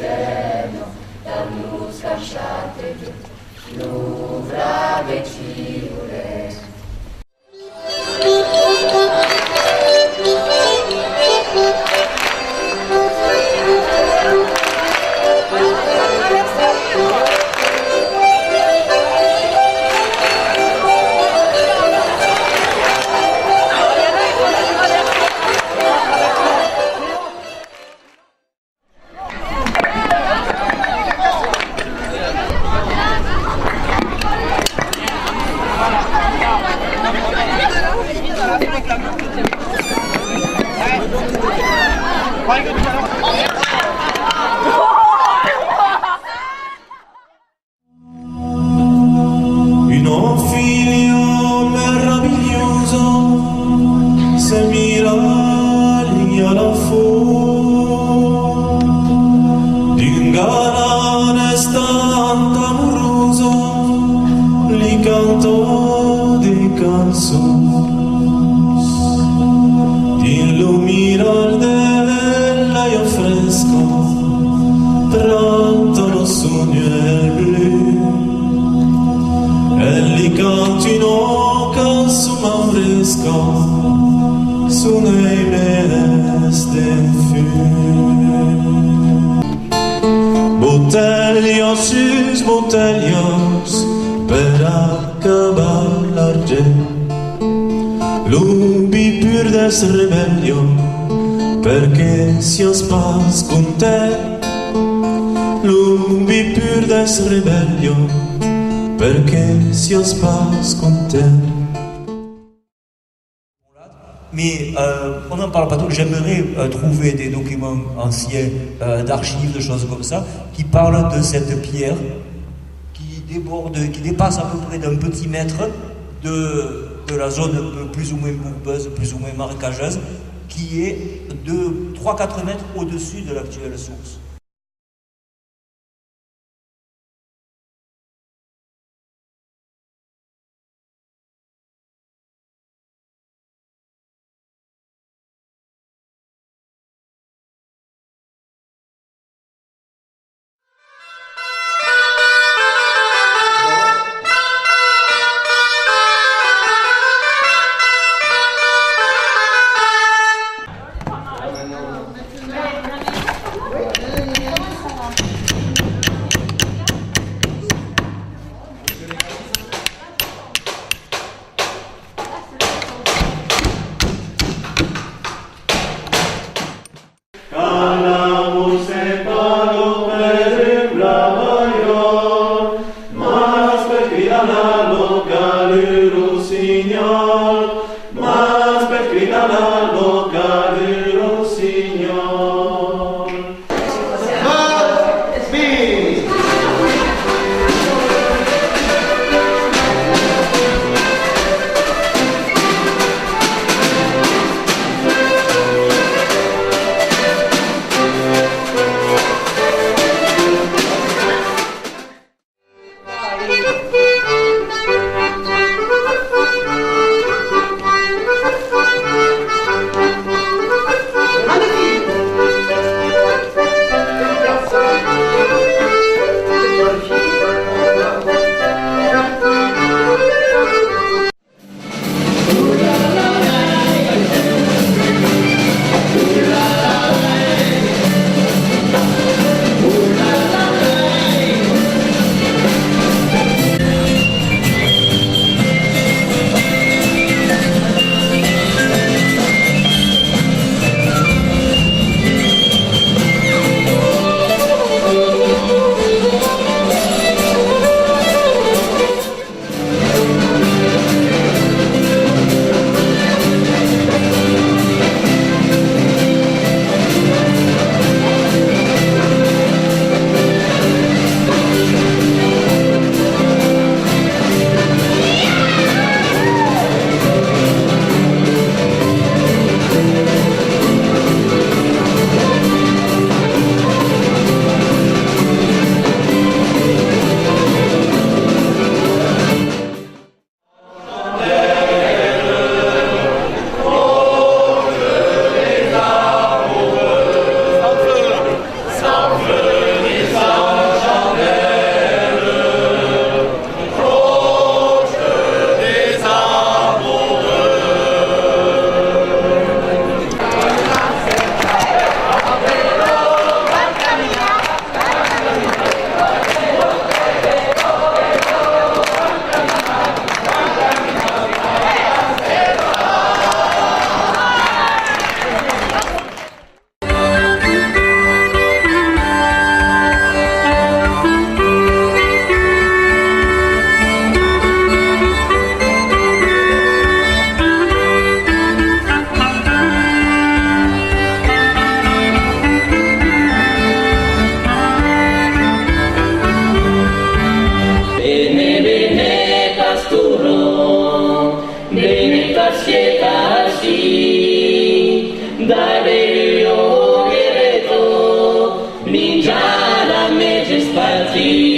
cielo, dam luz scarsate giù, l'uvra vecchiure. Un figlio meraviglioso se mira lì alla fuori di un galante tanto amoroso gli canto dei canzoni ti illumina il dell'aria fresco pronto lo sogno è blu e li continuo con su mauresco su nei meste Botelhos sus botelhos per acabar l'argent l'ubi pur des rebellion perché si spas con te l'ubi pur des rebellion perché si passe con te. Mais on n'en parle pas trop. J'aimerais trouver des documents anciens d'archives, de choses comme ça, qui parlent de cette pierre qui déborde, qui dépasse à peu près d'un petit mètre de la zone plus ou moins bourbeuse, plus ou moins marécageuse, qui est de 3-4 mètres au-dessus de l'actuelle source. expatriés.